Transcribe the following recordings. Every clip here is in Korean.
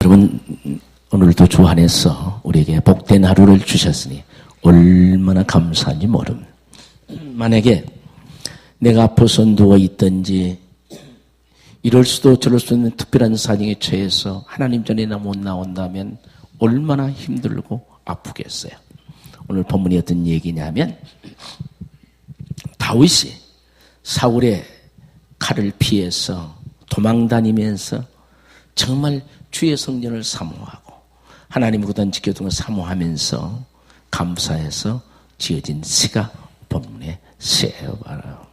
여러분, 오늘도 주 안에서 우리에게 복된 하루를 주셨으니 얼마나 감사한지 모름. 만약에 내가 아파서 누워있든지 이럴 수도 저럴 수도 있는 특별한 사정에 처해서 하나님 전에 못 나온다면 얼마나 힘들고 아프겠어요. 오늘 본문이 어떤 얘기냐면 다윗이 사울의 칼을 피해서 도망다니면서 정말 주의 성전을 사모하고 하나님의 구단 지켜둔 걸 사모하면서 감사해서 지어진 시가 본문에 쓰여봐요.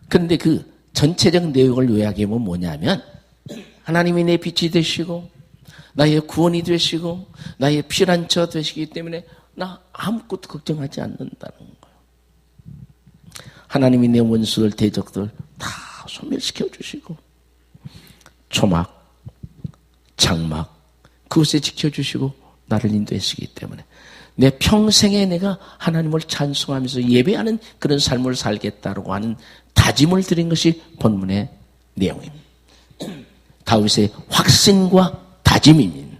그런데 그 전체적 내용을 요약해보면 뭐냐면 하나님이 내 빛이 되시고 나의 구원이 되시고 나의 피난처 되시기 때문에 나 아무것도 걱정하지 않는다는 거예요. 하나님이 내 원수들 대적들 다 소멸시켜 주시고 초막 장막 그것에 지켜주시고 나를 인도하시기 때문에 내 평생에 내가 하나님을 찬송하면서 예배하는 그런 삶을 살겠다고 하는 다짐을 드린 것이 본문의 내용입니다. 다윗의 확신과 다짐입니다.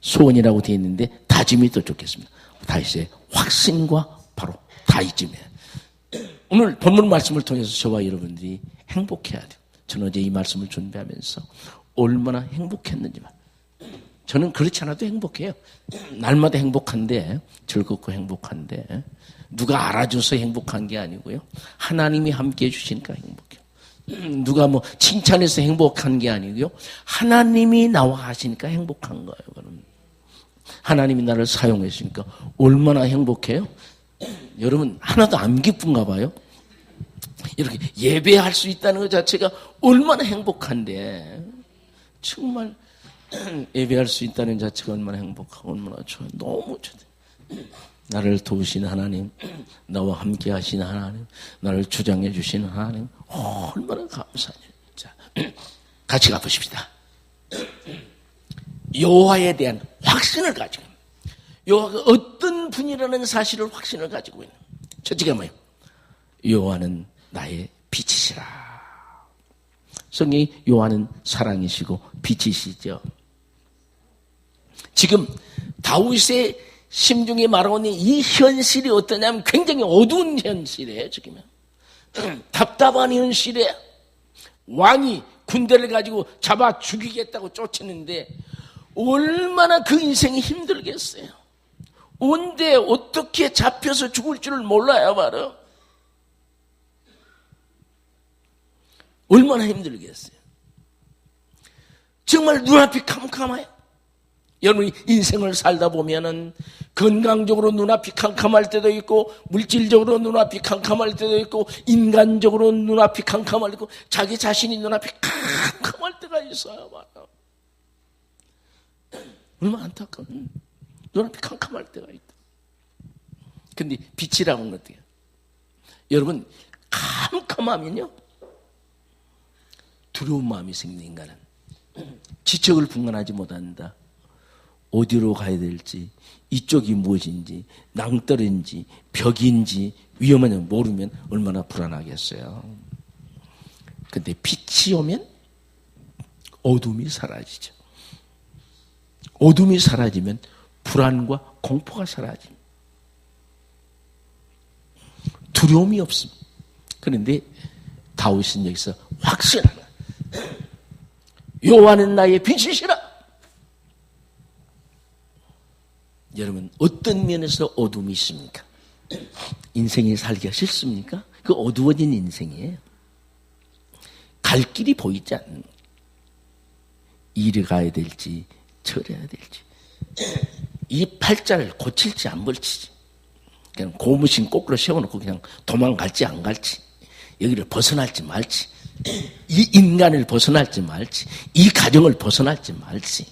소원이라고 되어 있는데 다짐이 더 좋겠습니다. 다윗의 확신과 바로 다짐이에요. 오늘 본문 말씀을 통해서 저와 여러분들이 행복해야 돼요. 저는 어제 이 말씀을 준비하면서 얼마나 행복했는지만 저는 그렇지 않아도 행복해요. 날마다 행복한데 즐겁고 행복한데 누가 알아줘서 행복한 게 아니고요. 하나님이 함께해 주시니까 행복해요. 누가 뭐 칭찬해서 행복한 게 아니고요. 하나님이 나와 하시니까 행복한 거예요. 그럼 하나님이 나를 사용해 주시니까 얼마나 행복해요. 여러분 하나도 안 기쁜가 봐요. 이렇게 예배할 수 있다는 것 자체가 얼마나 행복한데 정말 예배할 수 있다는 자체가 얼마나 행복하고 얼마나 좋아요. 너무 좋아요. 나를 도우시는 하나님, 나와 함께 하시는 하나님, 나를 주장해 주시는 하나님 얼마나 감사해요. 자, 같이 가보십시다. 여호와에 대한 확신을 가지고 여호와가 어떤 분이라는 사실을 확신을 가지고 있는 첫째가 뭐예요? 여호와는 나의 빛이시라. 성경이 여호와는 사랑이시고 빛이시죠. 지금 다윗의 심중에 말하는 이 현실이 어떠냐면 굉장히 어두운 현실이에요. 지금 답답한 현실에 왕이 군대를 가지고 잡아 죽이겠다고 쫓았는데 얼마나 그 인생이 힘들겠어요. 온데 어떻게 잡혀서 죽을 줄을 몰라요. 바로 얼마나 힘들겠어요. 정말 눈앞이 캄캄해요. 여러분이 인생을 살다 보면은 건강적으로 눈앞이 캄캄할 때도 있고 물질적으로 눈앞이 캄캄할 때도 있고 인간적으로 눈앞이 캄캄할 때도 있고 자기 자신이 눈앞이 캄캄할 때가 있어요. 맞아. 얼마나 안타까워. 눈앞이 캄캄할 때가 있다. 근데 빛이라고 하는 건 어때요? 여러분 캄캄하면요 두려운 마음이 생기는 인간은 지척을 분간하지 못한다. 어디로 가야 될지, 이쪽이 무엇인지, 낭떠러인지, 벽인지, 위험한지 모르면 얼마나 불안하겠어요. 근데 빛이 오면 어둠이 사라지죠. 어둠이 사라지면 불안과 공포가 사라집니다. 두려움이 없습니다. 그런데 다윗은 여기서 확신하는 여호와는 나의 빛이시라. 여러분 어떤 면에서 어둠이 있습니까? 인생이 살기가 싫습니까? 그 어두워진 인생이에요. 갈 길이 보이지 않는 거예요. 이리 가야 될지 저리 가야 될지 이 팔자를 고칠지 안 고칠지 그냥 고무신 거꾸로 세워놓고 그냥 도망갈지 안 갈지 여기를 벗어날지 말지 이 인간을 벗어날지 말지 이 가정을 벗어날지 말지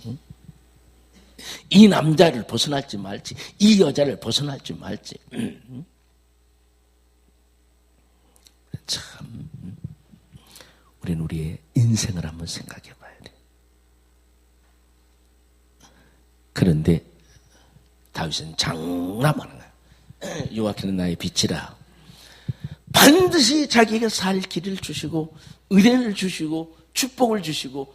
이 남자를 벗어날지 말지 이 여자를 벗어날지 말지 참 우리는 우리의 인생을 한번 생각해 봐야 돼. 그런데 다윗은 장담하는 거야. 여호와께는 나의 빛이라. 반드시 자기가 살 길을 주시고 은혜를 주시고 축복을 주시고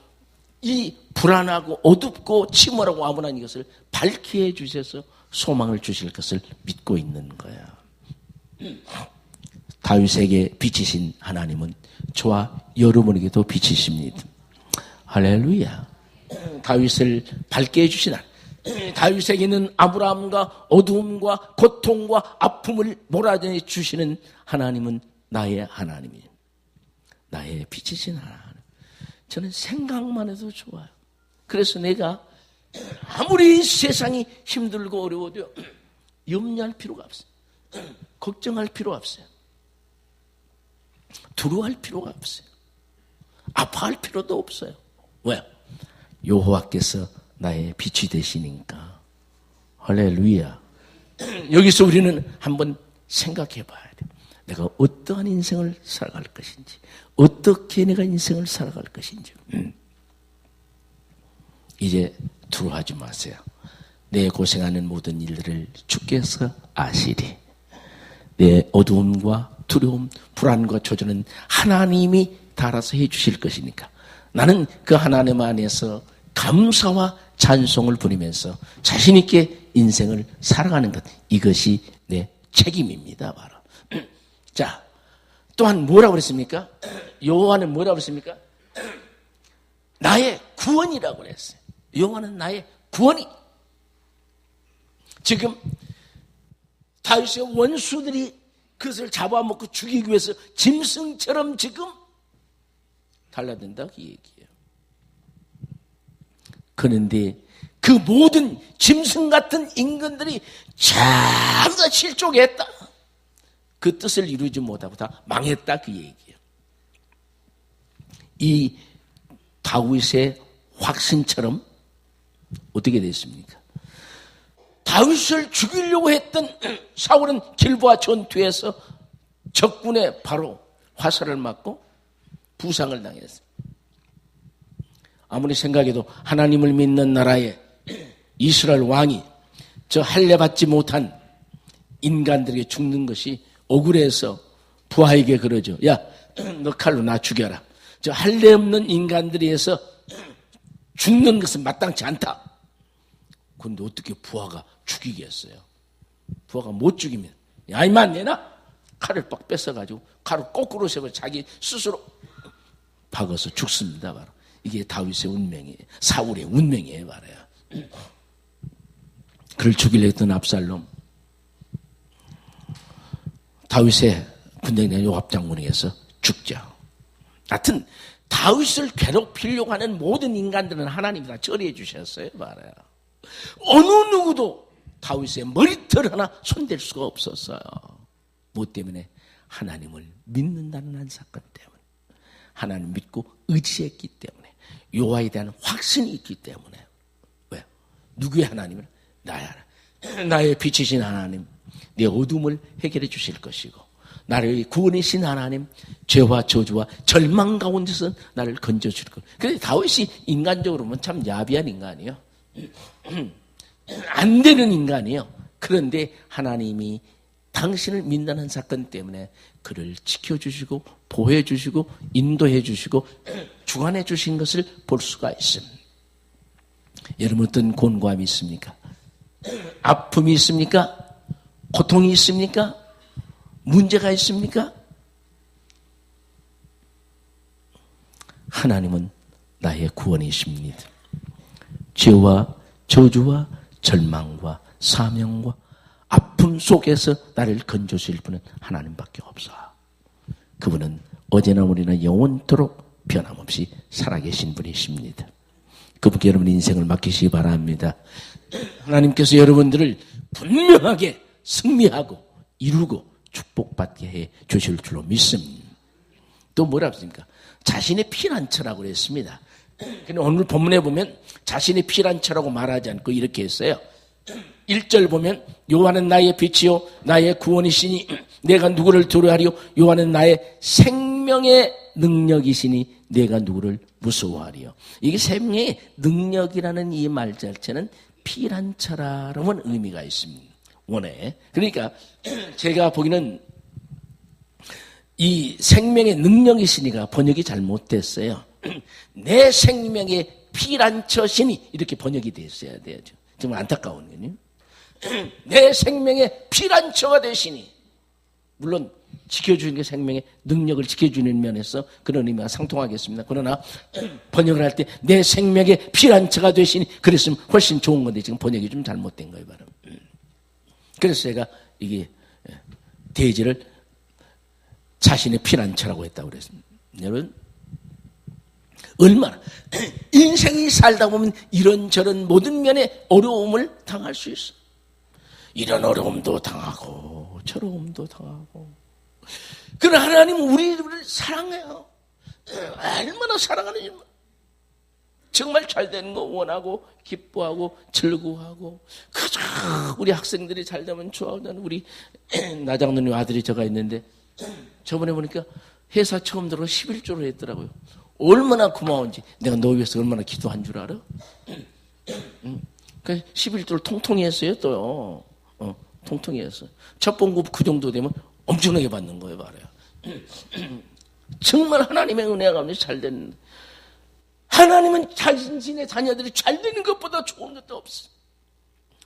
이 불안하고 어둡고 침울하고 암울한 이것을 밝게 해주셔서 소망을 주실 것을 믿고 있는 거야. 다윗에게 빛이신 하나님은 저와 여러분에게도 빛이십니다. 할렐루야. 다윗을 밝게 해주신 하나님. 다윗에게는 암울함과 어두움과 고통과 아픔을 몰아내 주시는 하나님은 나의 하나님이에요. 나의 빛이신 하나님. 저는 생각만 해도 좋아요. 그래서 내가 아무리 세상이 힘들고 어려워도 염려할 필요가 없어요. 걱정할 필요가 없어요. 두려워할 필요가 없어요. 아파할 필요도 없어요. 왜? 여호와께서 나의 빛이 되시니까. 할렐루야. 여기서 우리는 한번 생각해 봐야 돼요. 내가 어떠한 인생을 살아갈 것인지, 어떻게 내가 인생을 살아갈 것인지. 이제 두려워하지 마세요. 내 고생하는 모든 일들을 주께서 아시리. 내 어두움과 두려움, 불안과 조절은 하나님이 다 알아서 해주실 것이니까 나는 그 하나님 안에서 감사와 찬송을 부리면서 자신 있게 인생을 살아가는 것, 이것이 내 책임입니다. 바로. 자, 또한 뭐라고 그랬습니까? 여호와는 뭐라고 그랬습니까? 나의 구원이라고 그랬어요. 여호와는 나의 구원이. 지금 다윗의 원수들이 그것을 잡아먹고 죽이기 위해서 짐승처럼 지금 달라든다 그 얘기예요. 그런데 그 모든 짐승 같은 인간들이 전부 다 실족했다. 그 뜻을 이루지 못하고 다 망했다 그 얘기예요. 이 다윗의 확신처럼 어떻게 됐습니까? 다윗을 죽이려고 했던 사울은 길보아 전투에서 적군의 바로 화살을 맞고 부상을 당했어요. 아무리 생각해도 하나님을 믿는 나라에 이스라엘 왕이 저 할례 받지 못한 인간들에게 죽는 것이 억울해서 부하에게 그러죠. 야, 너 칼로 나 죽여라. 저 할례 없는 인간들에 의해서 죽는 것은 마땅치 않다. 그런데 어떻게 부하가 죽이겠어요? 부하가 못 죽이면 야 이만 내놔. 칼을 빡 뺏어가지고 칼을 거꾸로 세워 자기 스스로 박아서 죽습니다. 바로 이게 다윗의 운명이에요. 사울의 운명이에요. 말이에요. 그를 죽이려 했던 압살롬, 다윗의 군대에 요압 장군에게서 죽죠. 하여튼 다윗을 괴롭히려고 하는 모든 인간들은 하나님이 다 처리해 주셨어요. 말이에요. 어느 누구도 다윗의 머리털 하나 손댈 수가 없었어요. 뭐 때문에? 하나님을 믿는다는 한 사건 때문에. 하나님 믿고 의지했기 때문에. 여호와에 대한 확신이 있기 때문에. 왜? 누구의 하나님을? 나의 하나님. 나의 빛이신 하나님, 내 어둠을 해결해 주실 것이고, 나를 구원이신 하나님, 죄와 저주와 절망 가운데서 나를 건져줄 것. 그런데 다윗이 인간적으로 보면 참 야비한 인간이에요. 안 되는 인간이에요. 그런데 하나님이 당신을 믿는 사건 때문에 그를 지켜주시고 보호해주시고 인도해주시고 주관해주신 것을 볼 수가 있습니다. 여러분 어떤 곤고함이 있습니까? 아픔이 있습니까? 고통이 있습니까? 문제가 있습니까? 하나님은 나의 구원이십니다. 죄와 저주와 절망과 사명과 아픔 속에서 나를 건져주실 분은 하나님밖에 없어. 그분은 어제나 오늘이나 영원토록 변함없이 살아계신 분이십니다. 그분께 여러분 인생을 맡기시기 바랍니다. 하나님께서 여러분들을 분명하게 승리하고 이루고 축복받게 해 주실 줄로 믿습니다. 또 뭐라고 했습니까? 자신의 피난처라고 그랬습니다. 근데 오늘 본문에 보면 자신의 피난처라고 말하지 않고 이렇게 했어요. 1절 보면 여호와는 나의 빛이요 나의 구원이시니 내가 누구를 두려워하리요 여호와는 나의 생명의 능력이시니 내가 누구를 무서워하리요. 이게 생명의 능력이라는 이 말 자체는 피난처라는 의미가 있습니다. 원에. 그러니까 제가 보기에는 이 생명의 능력이시니가 번역이 잘못됐어요. 내 생명의 피난처시니 이렇게 번역이 됐어야 돼야죠. 정말 안타까운 거요. 내 생명의 피난처가 되시니, 물론 지켜주는 게 생명의 능력을 지켜주는 면에서 그런 의미가 상통하겠습니다. 그러나 번역을 할 때 내 생명의 피난처가 되시니 그랬으면 훨씬 좋은 건데 지금 번역이 좀 잘못된 거예요. 바로. 그래서 제가 이게 대지를 자신의 피난처라고 했다고 그랬습니다. 여러분, 얼마나 인생이 살다 보면 이런저런 모든 면의 어려움을 당할 수 있어. 이런 어려움도 당하고 저러움도 당하고. 그러나 하나님은 우리를 사랑해요. 얼마나 사랑하는지. 정말 잘 되는 거 원하고 기뻐하고 즐거워하고, 그저 우리 학생들이 잘 되면 좋아하는 우리 나장로님 아들이 저가 있는데, 저번에 보니까 회사 처음 들어가 11조를 했더라고요. 얼마나 고마운지. 내가 너 위해서 얼마나 기도한 줄 알아? 그 11조를 통통히 했어요. 또요. 통통히 했어요. 첫 봉급 그 정도 되면 엄청나게 받는 거예요. 말이에요. 정말 하나님의 은혜가 가운데 잘 되는, 하나님은 자신의 자녀들이 잘 되는 것보다 좋은 것도 없어.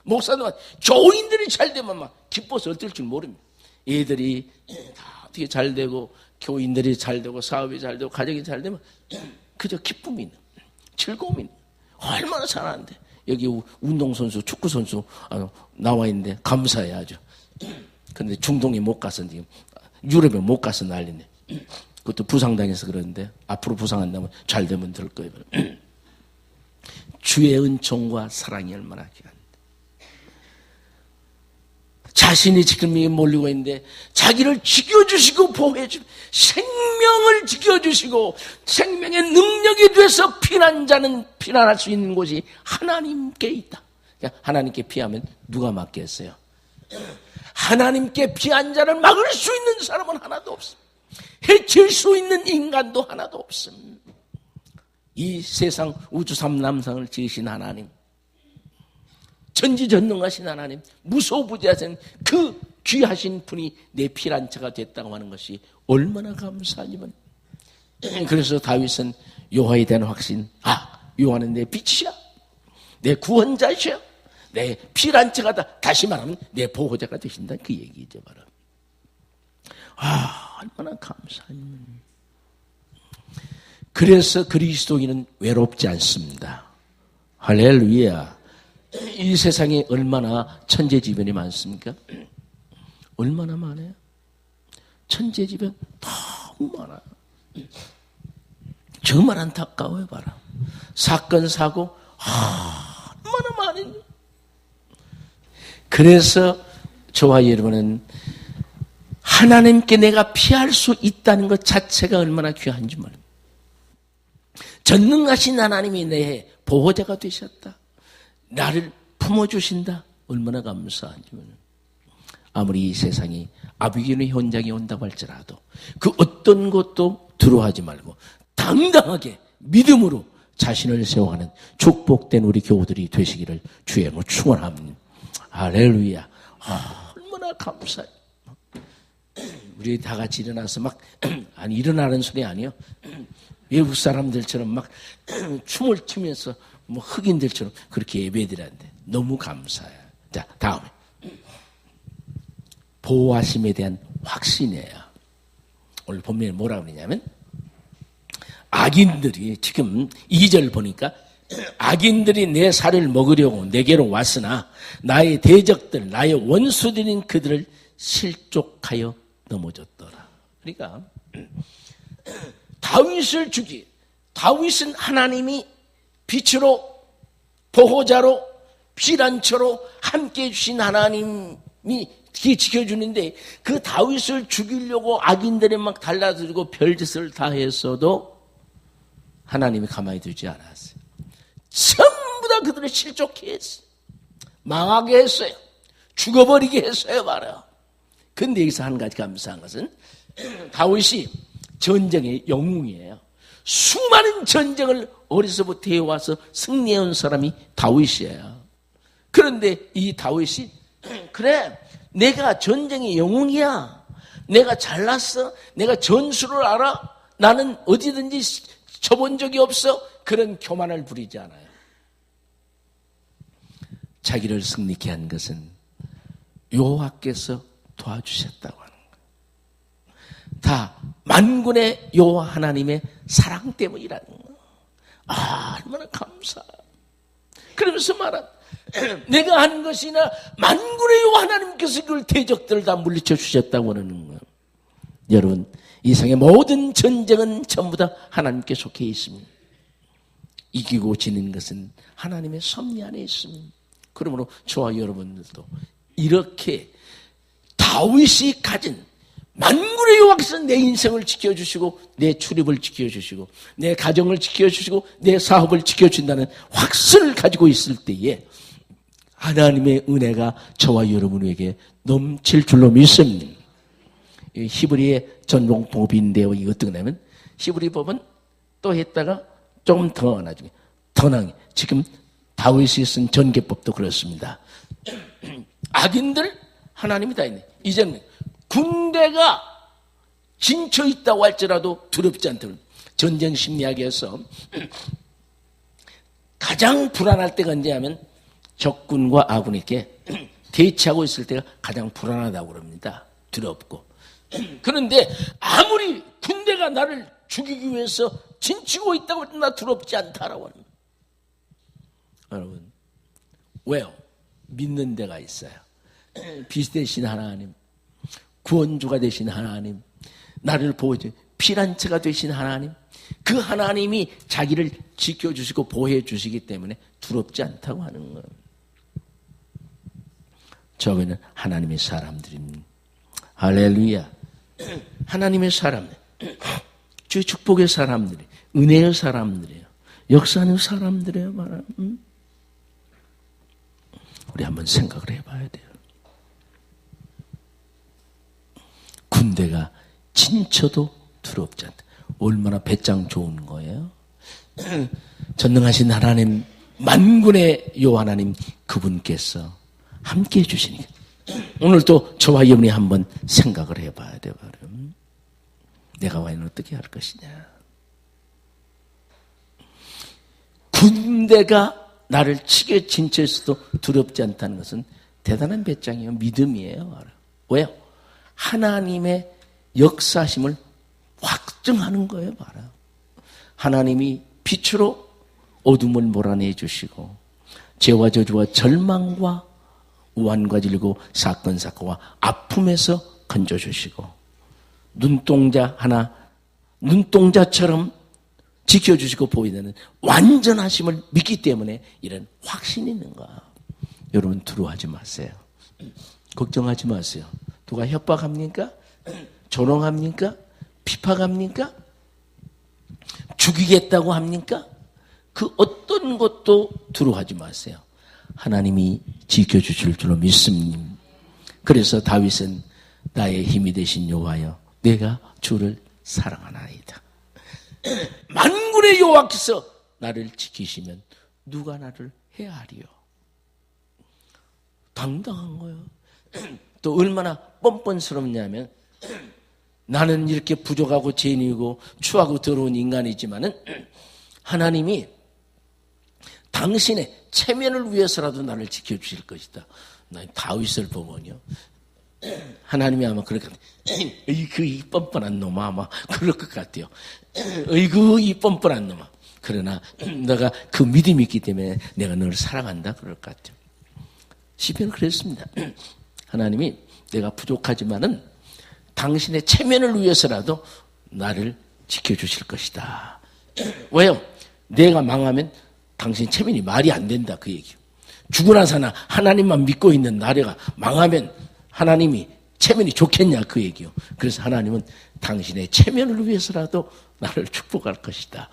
목사도 교인들이 잘 되면 막 기뻐서 어떨 줄 모릅니다. 얘들이 다 어떻게 잘 되고, 교인들이 잘 되고, 사업이 잘 되고, 가정이 잘 되면 그저 기쁨이 있는, 즐거움이 있는. 얼마나 잘하는데. 여기 운동선수, 축구선수 나와 있는데 감사해야죠. 근데 중동에 못 가서, 지금 유럽에 못 가서 난리네. 그것도 부상당해서 그러는데 앞으로 부상 안 나면 잘 되면 될 거예요. 주의 은총과 사랑이 얼마나 귀한데. 자신이 지금 몰리고 있는데 자기를 지켜주시고 보호해주고 생명을 지켜주시고 생명의 능력이 돼서 피난자는 피난할 수 있는 곳이 하나님께 있다. 하나님께 피하면 누가 막겠어요? 하나님께 피한 자를 막을 수 있는 사람은 하나도 없습니다. 해칠 수 있는 인간도 하나도 없습니다. 이 세상 우주 삼남상을 지으신 하나님, 전지전능하신 하나님, 무소부지하신 그 귀하신 분이 내 피난처가 됐다고 하는 것이 얼마나 감사하지만. 그래서 다윗은 여호와에 대한 확신, 여호와는 내 빛이야, 내 구원자시야, 내 피난처가 다시 말하면 내 보호자가 되신다, 그 얘기죠. 바로. 얼마나 감사하니. 그래서 그리스도인은 외롭지 않습니다. 할렐루야. 이 세상에 얼마나 천재지변이 많습니까? 얼마나 많아요? 천재지변 너무 많아요. 정말 안타까워요. 봐라. 사건 사고 얼마나 많은지. 그래서 저와 여러분은 하나님께 내가 피할 수 있다는 것 자체가 얼마나 귀한지 모릅니다. 전능하신 하나님이 내 보호자가 되셨다. 나를 품어주신다. 얼마나 감사한지 모릅니다. 아무리 이 세상이 아비규의 현장이 온다고 할지라도 그 어떤 것도 두려워하지 말고 당당하게 믿음으로 자신을 세워가는 축복된 우리 교우들이 되시기를 주의 이름으로 축원합니다. 할렐루야. 얼마나 감사해요. 우리 다 같이 일어나서 아니 일어나는 소리 아니에요. 외국 사람들처럼 막 춤을 추면서 흑인들처럼 그렇게 예배드렸는데 너무 감사해요. 자, 다음에 보호하심에 대한 확신이에요. 오늘 본문에 뭐라고 그러냐면, 악인들이 지금 2절 보니까 악인들이 내 살을 먹으려고 내게로 왔으나 나의 대적들, 나의 원수들인 그들을 실족하여 넘어졌더라. 그러니까 다윗을 다윗은 하나님이 빛으로 보호자로 피난처로 함께해 주신 하나님이 지켜주는데, 그 다윗을 죽이려고 악인들이 막 달라들고 별짓을 다 했어도 하나님이 가만히 두지 않았어요. 전부 다 그들을 실족해 했어요. 망하게 했어요. 죽어버리게 했어요. 말이야. 근데 여기서 한 가지 감사한 것은 다윗이 전쟁의 영웅이에요. 수많은 전쟁을 어려서부터 해와서 승리해온 사람이 다윗이에요. 그런데 이 다윗이 그래, 내가 전쟁의 영웅이야, 내가 잘났어, 내가 전술을 알아, 나는 어디든지 쳐본 적이 없어, 그런 교만을 부리지 않아요. 자기를 승리케 한 것은 여호와께서 도와주셨다고 하는 거예요. 다 만군의 여호와 하나님의 사랑 때문이라는 거예요. 얼마나 감사해요. 그러면서 말한 내가 한 것이나 만군의 여호와 하나님께서 그걸 대적들을 다 물리쳐 주셨다고 하는 거예요. 여러분, 이 세상의 모든 전쟁은 전부 다 하나님께 속해 있습니다. 이기고 지는 것은 하나님의 섭리 안에 있습니다. 그러므로 저와 여러분들도 이렇게 다윗이 가진 만군의 여호와께서 내 인생을 지켜주시고 내 출입을 지켜주시고 내 가정을 지켜주시고 내 사업을 지켜준다는 확신을 가지고 있을 때에 하나님의 은혜가 저와 여러분에게 넘칠 줄로 믿습니다. 히브리의 전공법인데요. 이거 어떻게 하냐면 히브리 법은 또 했다가 조금 더 나중에 더 나중에 지금 다윗이 쓴 전개법도 그렇습니다. 악인들 하나님이 다 있네. 이제는 군대가 진쳐 있다고 할지라도 두렵지 않다는 전쟁 심리학에서 가장 불안할 때가 언제냐면 적군과 아군에게 대치하고 있을 때가 가장 불안하다고 그럽니다. 두렵고. 그런데 아무리 군대가 나를 죽이기 위해서 진치고 있다고 해도 나 두렵지 않다라고 합니다. 여러분, 왜요? 믿는 데가 있어요. 비대신 하나님, 구원주가 되신 하나님, 나를 보호해 피난처가 되신 하나님, 그 하나님이 자기를 지켜주시고 보호해 주시기 때문에 두렵지 않다고 하는 거예요. 저희는 하나님의 사람들입니다. 할렐루야. 하나님의 사람들, 주의 축복의 사람들이, 은혜의 사람들이에요. 역사하는 사람들이에요. 우리 한번 생각을 해봐야 돼요. 군대가 진쳐도 두렵지 않다. 얼마나 배짱 좋은 거예요. 전능하신 하나님, 만군의 여호와 하나님, 그분께서 함께 해주시니까 오늘도 저와 여러분이 한번 생각을 해봐야 돼요. 내가 과연 어떻게 할 것이냐. 군대가 나를 치게 진쳐있어도 두렵지 않다는 것은 대단한 배짱이에요. 믿음이에요. 왜요? 하나님의 역사심을 확증하는 거예요. 봐라. 하나님이 빛으로 어둠을 몰아내 주시고 죄와 저주와 절망과 우환과 질고 사건 사고와 아픔에서 건져주시고 눈동자 하나 눈동자처럼 지켜주시고 보이는 완전하심을 믿기 때문에 이런 확신이 있는 거야. 여러분 두려워하지 마세요. 걱정하지 마세요. 누가 협박합니까? 조롱합니까? 비판합니까? 죽이겠다고 합니까? 그 어떤 것도 두려워하지 마세요. 하나님이 지켜주실 줄로 믿습니다. 그래서 다윗은 나의 힘이 되신 여호와여 내가 주를 사랑하나이다. 만군의 여호와께서 나를 지키시면 누가 나를 해하리요. 당당한 거예요. 또 얼마나 뻔뻔스럽냐면 나는 이렇게 부족하고 죄인이고 추하고 더러운 인간이지만은 하나님이 당신의 체면을 위해서라도 나를 지켜주실 것이다. 나 다윗을 보면요. 하나님이 아마 그럴 것 같아요. 어이구 이 뻔뻔한 놈아 아마 그럴 것 같아요. 어이구 이 뻔뻔한 놈아. 그러나 너가 그 믿음이 있기 때문에 내가 너를 사랑한다 그럴 것 같아요. 시편은 그랬습니다. 하나님이 내가 부족하지만은 당신의 체면을 위해서라도 나를 지켜주실 것이다. 왜요? 내가 망하면 당신 체면이 말이 안 된다 그 얘기예요. 죽으나 사나 하나님만 믿고 있는 나래가 망하면 하나님이 체면이 좋겠냐 그 얘기예요. 그래서 하나님은 당신의 체면을 위해서라도 나를 축복할 것이다.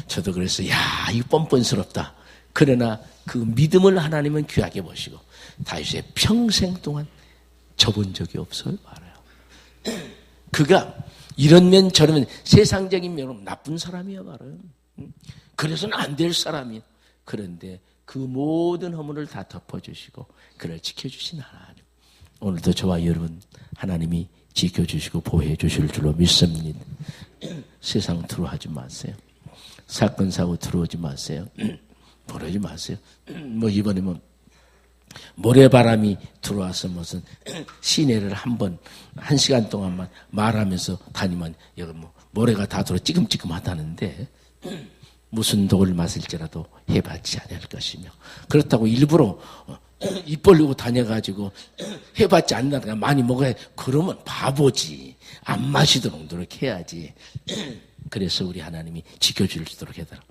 저도 그래서 야 이거 뻔뻔스럽다. 그러나 그 믿음을 하나님은 귀하게 보시고 다윗의 평생 동안 접은 적이 없어요. 말아요. 그가 이런 면 저런 세상적인 면으로 나쁜 사람이야 말아요. 그래서는 안 될 사람이에요. 그런데 그 모든 허물을 다 덮어주시고 그를 지켜주신 하나님. 오늘도 저와 여러분 하나님이 지켜주시고 보호해 주실 줄로 믿습니다. 세상 두려워하지 마세요. 사건 사고 들어오지 마세요. 그러지 마세요. 뭐 이번에 뭐 모래바람이 들어와서 무슨 시내를 한 시간 동안만 말하면서 다니면 여기 뭐 모래가 다 들어 찌금찌금하다는데 무슨 독을 마실지라도 해봤지 않을 것이며, 그렇다고 일부러 입 벌리고 다녀가지고 해봤지 않는다 많이 먹어야, 그러면 바보지. 안 마시도록 노력해야지. 그래서 우리 하나님이 지켜주시도록 해달라.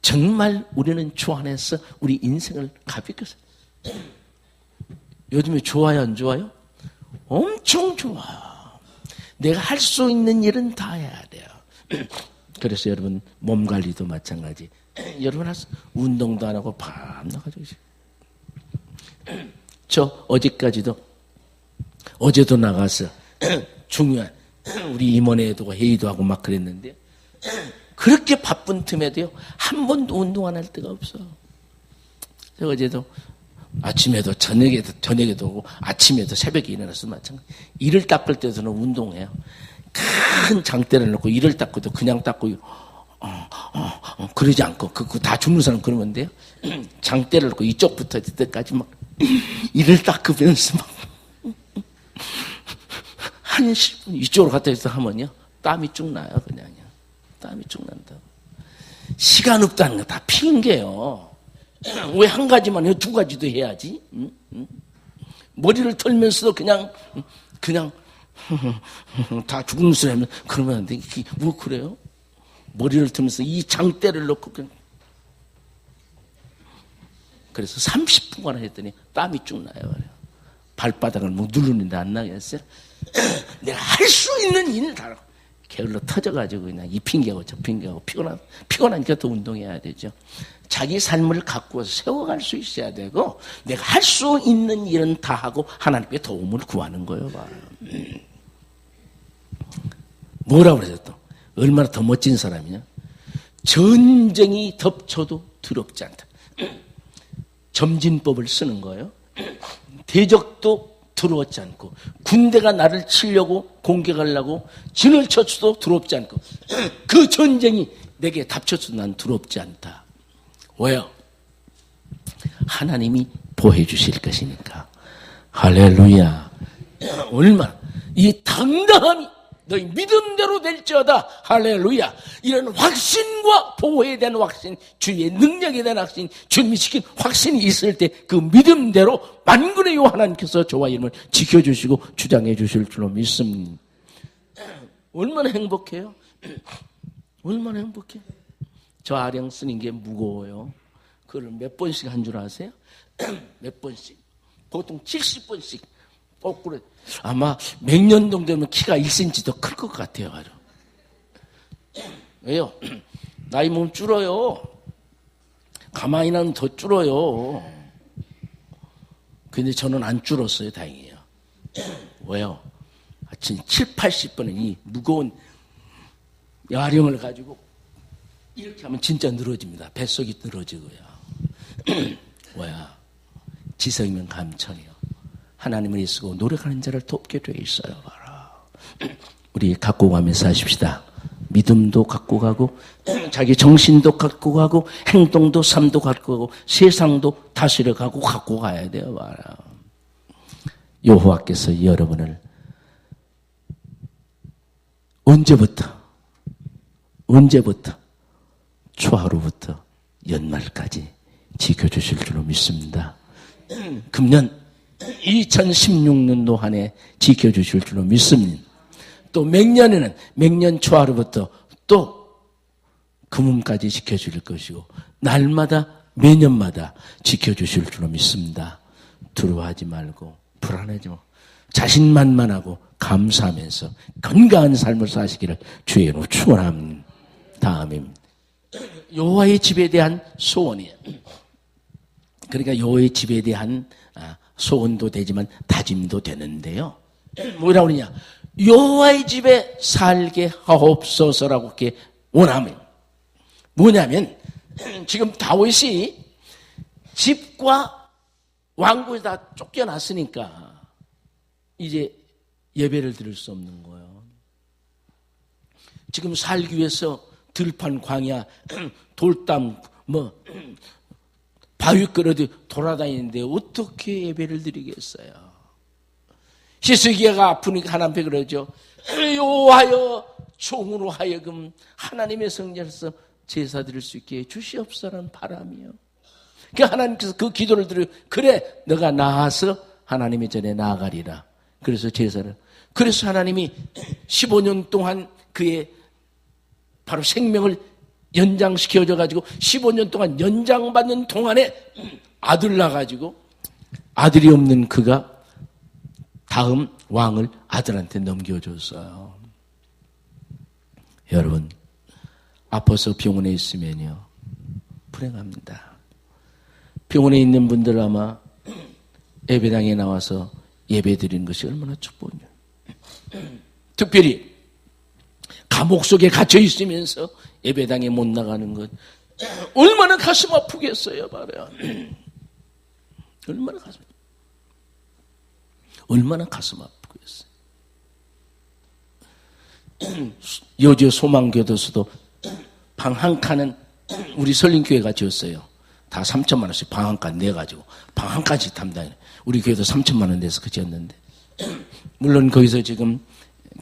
정말 우리는 주 안에서 우리 인생을 가볍게 살. 요즘에 좋아요 안 좋아요? 엄청 좋아. 내가 할 수 있는 일은 다 해야 돼요. 그래서 여러분 몸 관리도 마찬가지. 여러분 운동도 안 하고 밤나가지고, 저 어제도 나가서 중요한 우리 임원회 두고 회의도 하고 막 그랬는데, 그렇게 바쁜 틈에도요 한 번도 운동 안 할 때가 없어. 어제도 아침에도 저녁에도 오고 아침에도 새벽에 일어나서 마찬가지. 이를 닦을 때도는 운동해요. 큰 장대를 놓고 이를 닦고도 그냥 닦고 그러지 않고, 그거 다 죽는 사람 그러면 돼요. 장대를 놓고 이쪽부터 이때까지 막 이를 닦으면서 막 한 10분 이쪽으로 갔다 있어 하면요 땀이 쭉 나요. 그냥요 땀이 쭉 난다. 시간 없다는 거 다 핑계요. 왜 한 가지만 해요? 두 가지도 해야지. 머리를 털면서도 그냥 다 죽는 소리 하면 그러면 안 돼. 뭐 그래요? 머리를 털면서 이 장대를 놓고 그냥. 그래서 30분간 했더니 땀이 쭉 나요. 발바닥을 뭐 누르는데 안 나겠어요? 내가 할 수 있는 일을 다 하고 게을러 터져가지고 그냥 이 핑계하고 저 핑계하고 피곤하니까 또 운동해야 되죠. 자기 삶을 가꾸어서 세워갈 수 있어야 되고, 내가 할 수 있는 일은 다 하고 하나님께 도움을 구하는 거예요. 뭐라고 그러죠 또? 얼마나 더 멋진 사람이냐? 전쟁이 덮쳐도 두렵지 않다. 점진법을 쓰는 거예요. 대적도 두려웠지 않고, 군대가 나를 치려고 공격하려고 진을 쳤어도 두렵지 않고, 그 전쟁이 내게 닥쳐서도 난 두렵지 않다. 왜요? 하나님이 보호해 주실 것이니까. 할렐루야. 얼마나 이 당당함이 너희 믿음대로 될지어다. 할렐루야. 이런 확신과 보호에 대한 확신, 주의 능력에 대한 확신, 주님이 시킨 확신이 있을 때 그 믿음대로 만군의 여호와 하나님께서 저와 이름을 지켜주시고 주장해 주실 줄로 믿습니다. 얼마나 행복해요? 얼마나 행복해? 저 아령 쓰는 게 무거워요. 그걸 몇 번씩 한 줄 아세요? 몇 번씩? 보통 70번씩. 거꾸로. 아마 몇 년 정도 되면 키가 1cm 더 클 것 같아요. 아주. 왜요? 나이 몸 줄어요. 가만히 나면 더 줄어요. 근데 저는 안 줄었어요. 다행이에요. 왜요? 아침 7, 80번은 이 무거운 야령을 가지고 이렇게 하면 진짜 늘어집니다. 뱃속이 늘어지고요. 뭐야? 지성이면 감천이요. 하나님을 쓰고 노력하는 자를 돕게 돼 있어요. 봐라. 우리 갖고 가면서 하십시다. 믿음도 갖고 가고, 자기 정신도 갖고 가고, 행동도 삶도 갖고 가고, 세상도 다스려 가고 갖고 가야 돼요. 봐라. 여호와께서 여러분을 언제부터 초하루부터 연말까지 지켜주실 줄로 믿습니다. 금년 2016년도 한 해 지켜주실 줄로 믿습니다. 또 맹년에는 맹년 초하루부터 또 금음까지 지켜줄 것이고, 날마다 매년마다 지켜주실 줄로 믿습니다. 두려워하지 말고 불안하지 말고 자신만만하고 감사하면서 건강한 삶을 사시기를 주의 이름으로 축원합니다. 다음입니다. 여호와의 집에 대한 소원이에요. 그러니까 여호와의 집에 대한 소원도 되지만 다짐도 되는데요. 뭐라고 그러냐? 여호와의 집에 살게 하옵소서라고 이렇게 원하면 뭐냐면, 지금 다윗이 집과 왕궁에 다 쫓겨났으니까 이제 예배를 드릴 수 없는 거예요. 지금 살기 위해서 들판 광야 돌담 바위 끌어도 돌아다니는데 어떻게 예배를 드리겠어요? 히스기야가 아프니까 하나님께 그러죠. 여호와여 종으로 하여금 하나님의 성전에서 제사 드릴 수 있게 주시옵소서라는 바람이요. 그러니까 하나님께서 그 기도를 들으고 그래 너가 나아서 하나님의 전에 나아가리라. 그래서 제사를. 그래서 하나님이 15년 동안 그의 바로 생명을 연장시켜줘 가지고 15년 동안 연장받는 동안에 아들 낳아가지고 아들이 없는 그가 다음 왕을 아들한테 넘겨줬어요. 여러분 아파서 병원에 있으면요 불행합니다. 병원에 있는 분들 아마 예배당에 나와서 예배 드리는 것이 얼마나 축복이냐. 특별히 감옥 속에 갇혀 있으면서 예배당에 못 나가는 것 얼마나 가슴 아프겠어요. 말이야. 얼마나 가슴 아프겠어요. 여주 소망교도소도 방 한 칸은 우리 설림교회가 지었어요. 다 3천만 원씩 방 한 칸 내가지고 방 한 칸씩 담당해. 우리 교회도 3천만 원 내서 그 지었는데 물론 거기서 지금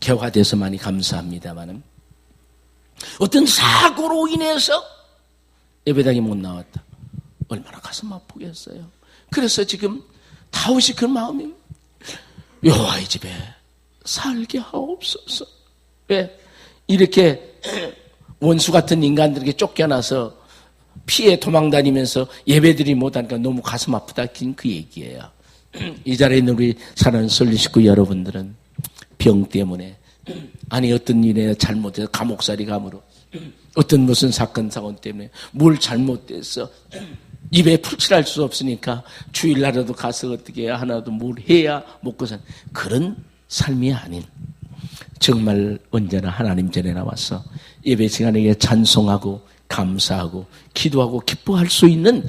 개화돼서 많이 감사합니다만은 어떤 사고로 인해서 예배당에 못 나왔다. 얼마나 가슴 아프겠어요. 그래서 지금 다윗이 그 마음이 여호와의 집에 살게 하옵소서. 왜? 이렇게 원수 같은 인간들에게 쫓겨나서 피해 도망다니면서 예배드리지 못하니까 너무 가슴 아프다. 그 얘기예요. 이 자리에 있는 우리 사랑하는 설리 식구 여러분들은 병 때문에 아니 어떤 일에 잘못해서 감옥살이 감으로 어떤 무슨 사건 때문에 뭘 잘못돼서 입에 풀칠할 수 없으니까 주일날에도 가서 어떻게 해야 하나도 뭘 해야 먹고 사는 그런 삶이 아닌 정말 언제나 하나님 전에 나와서 예배 시간에 찬송하고 감사하고 기도하고 기뻐할 수 있는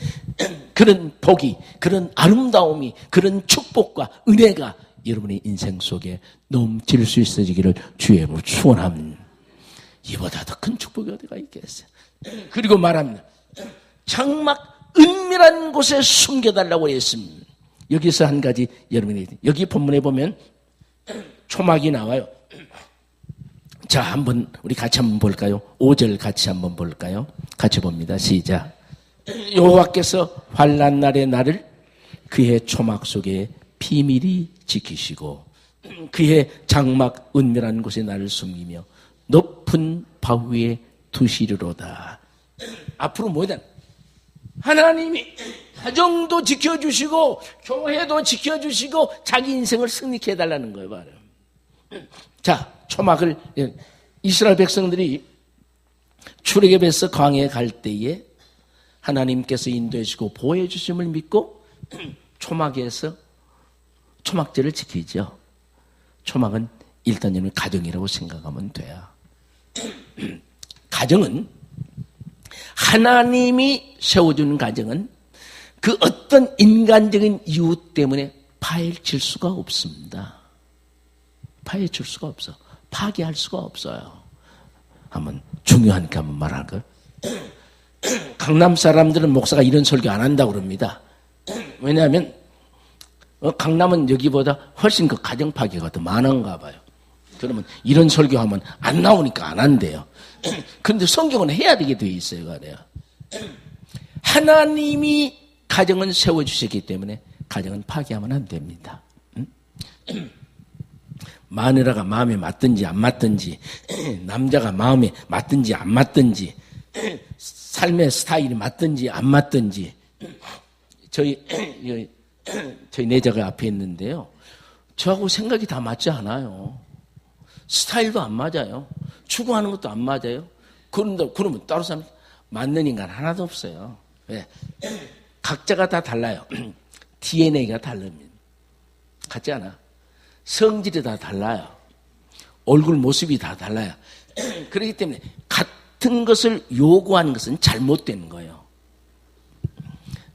그런 복이 그런 아름다움이 그런 축복과 은혜가 여러분의 인생 속에 넘칠 수 있어지기를 주의 이름으로 축원합니다. 이보다 더 큰 축복이 어디가 있겠어요. 그리고 말합니다. 장막 은밀한 곳에 숨겨달라고 했습니다. 여기서 한 가지 여러분이 여기 본문에 보면 초막이 나와요. 자, 한번 우리 같이 한번 볼까요? 5절 같이 한번 볼까요? 같이 봅니다. 시작. 여호와께서 환난 날에 나를 그의 초막 속에 비밀히 지키시고 그의 장막 은밀한 곳에 나를 숨기며 높은 바위 위에 두시리로다. 앞으로 뭐냐? 하나님이 가정도 지켜주시고 교회도 지켜주시고 자기 인생을 승리케 해달라는 거예요. 바로. 자, 초막을 이스라엘 백성들이 출애굽에서 광야에 갈 때에 하나님께서 인도해 주시고 보호해 주심을 믿고 초막에서 초막제를 지키죠. 초막은 일단 여러분 가정이라고 생각하면 돼요. 가정은 하나님이 세워주는 가정은 그 어떤 인간적인 이유 때문에 파헤칠 수가 없습니다. 파헤칠 수가 없어. 파괴할 수가 없어요. 한번 중요하니까 한번 말할까요? 강남 사람들은 목사가 이런 설교 안 한다고 그럽니다. 왜냐하면 강남은 여기보다 훨씬 그 가정 파괴가 더 많은가 봐요. 그러면 이런 설교하면 안 나오니까 안 한대요. 그런데 성경은 해야 되게 돼 있어요. 그래요. 하나님이 가정은 세워주셨기 때문에 가정은 파괴하면 안 됩니다. 마누라가 마음에 맞든지 안 맞든지 남자가 마음에 맞든지 안 맞든지 삶의 스타일이 맞든지 안 맞든지 저희 내자가 앞에 있는데요. 저하고 생각이 다 맞지 않아요. 스타일도 안 맞아요. 추구하는 것도 안 맞아요. 그러면 따로 사람 맞는 인간 하나도 없어요. 왜? 각자가 다 달라요. DNA가 다릅니다. 같지 않아. 성질이 다 달라요. 얼굴 모습이 다 달라요. 그렇기 때문에 같은 것을 요구하는 것은 잘못된 거예요.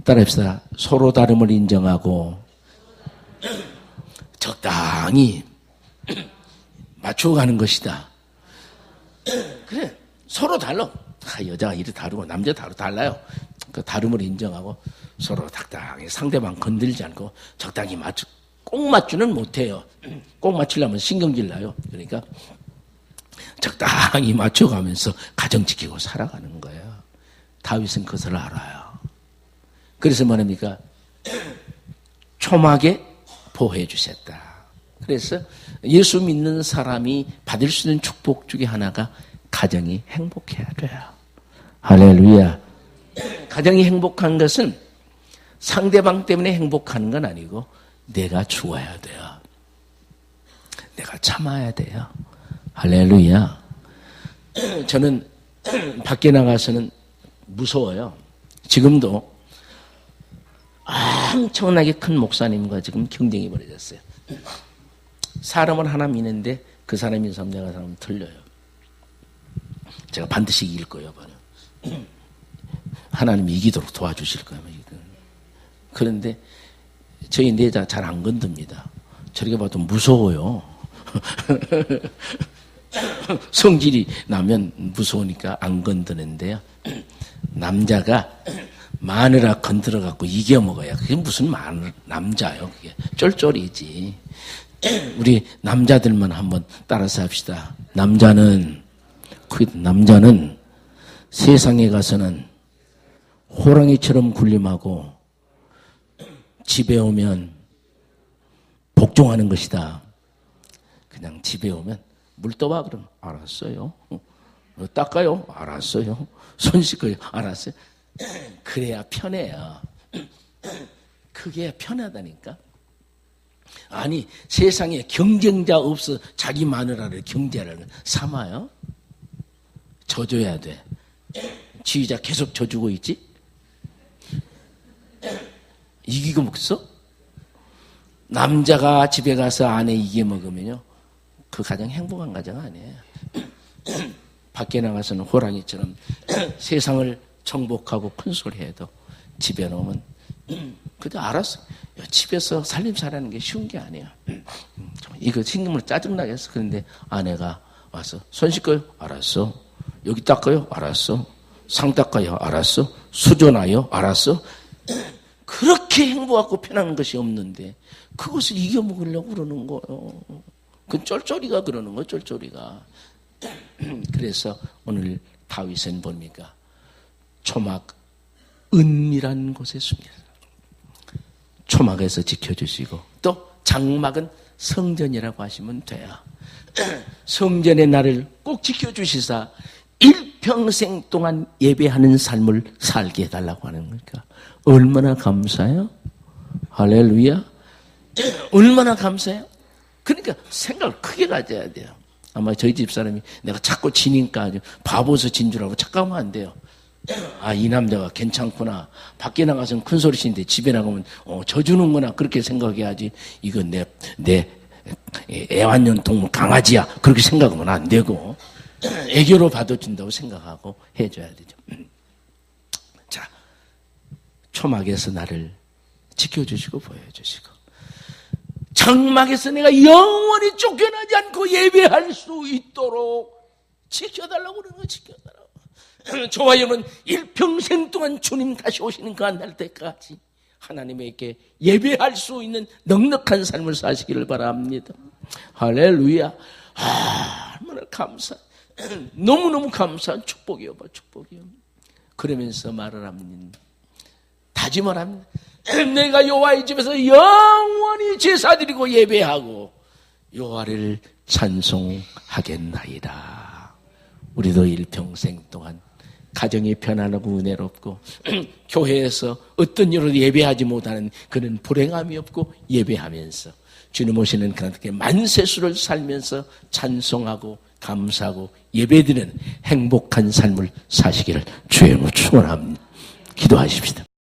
따라합시다. 서로 다름을 인정하고 적당히 맞춰가는 것이다. 그래, 서로 달라. 여자가 이리 다르고 남자 달라요. 그 다름을 인정하고 서로 당당히 상대방 건들지 않고 적당히 꼭 맞추는 못해요. 꼭 맞추려면 신경질 나요. 그러니까 적당히 맞춰가면서 가정 지키고 살아가는 거예요. 다윗은 그것을 알아요. 그래서 뭐랍니까? 초막에 보호해 주셨다. 그래서 예수 믿는 사람이 받을 수 있는 축복 중에 하나가 가정이 행복해야 돼요. 할렐루야. 가정이 행복한 것은 상대방 때문에 행복하는 건 아니고 내가 죽어야 돼요. 내가 참아야 돼요. 할렐루야. 저는 밖에 나가서는 무서워요. 지금도 엄청나게 큰 목사님과 지금 경쟁이 벌어졌어요. 사람을 하나 믿는데 그 사람이 있으면 내가 사람은 틀려요. 제가 반드시 이길 거예요. 하나님이 이기도록 도와주실 거예요. 그런데 저희 내자 잘 안 건듭니다. 저렇게 봐도 무서워요. 성질이 나면 무서우니까 안 건드는데요. 남자가 마누라 건드려갖고 이겨먹어야 그게 무슨 남자요. 그게 쫄쫄이지. 우리 남자들만 한번 따라서 합시다. 남자는 세상에 가서는 호랑이처럼 군림하고 집에 오면 복종하는 것이다. 그냥 집에 오면 물 떠봐 그러면 알았어요. 닦아요? 알았어요. 손 씻어요? 알았어요. 그래야 편해요. 그게 편하다니까. 아니 세상에 경쟁자 없어 자기 마누라를 경쟁자를 삼아요? 져줘야 돼. 지휘자 계속 져주고 있지? 이기고 먹어? 남자가 집에 가서 아내 이겨 먹으면요 그 가정 행복한 가정 아니에요. 밖에 나가서는 호랑이처럼 세상을 정복하고 큰 소리 해도 집에 오면 그저 알았어. 집에서 살림살이하는 게 쉬운 게 아니야. 이거 신경을 짜증나게 했어. 그런데 아내가 와서 손 씻어요? 알았어. 여기 닦아요? 알았어. 상 닦아요? 알았어. 수전하요? 알았어. 그렇게 행복하고 편한 것이 없는데 그것을 이겨먹으려고 그러는 거예요. 그 쫄쫄이가 그러는 거예요. 쫄쫄이가. 그래서 오늘 다윗은 뭡니까? 초막 은밀한 곳에 숨겨서 초막에서 지켜주시고 또 장막은 성전이라고 하시면 돼요. 성전의 나를 꼭 지켜주시사 일평생 동안 예배하는 삶을 살게 해달라고 하는 거니까 얼마나 감사해요? 할렐루야. 얼마나 감사해요? 그러니까 생각을 크게 가져야 돼요. 아마 저희 집사람이 내가 자꾸 지니까 아주 바보서 진 줄 알고 착각하면 안 돼요. 이 남자가 괜찮구나. 밖에 나가서는 큰 소리 치는데 집에 나가면 져주는구나. 그렇게 생각해야지. 이건 내 애완용 동물 강아지야. 그렇게 생각하면 안 되고 애교로 받아준다고 생각하고 해줘야 되죠. 자, 초막에서 나를 지켜주시고 보여주시고 장막에서 내가 영원히 쫓겨나지 않고 예배할 수 있도록 지켜달라고 그러는 거예요. 지켜달라고. 저와 여러분 일평생 동안 주님 다시 오시는 그 한 날 때까지 하나님에게 예배할 수 있는 넉넉한 삶을 사시기를 바랍니다. 할렐루야. 얼마나 감사. 너무너무 감사한 축복이요. 축복이요. 그러면서 말을 합니다. 다짐을 합니다. 내가 여호와의 집에서 영원히 제사드리고 예배하고 여호와를 찬송하겠나이다. 우리도 일평생 동안 가정이 편안하고 은혜롭고 교회에서 어떤 이유로 예배하지 못하는 그런 불행함이 없고 예배하면서 주님 오시는 그렇게 만세수를 살면서 찬송하고 감사하고 예배드리는 행복한 삶을 사시기를 주의 이름으로 축원합니다. 기도하십시다.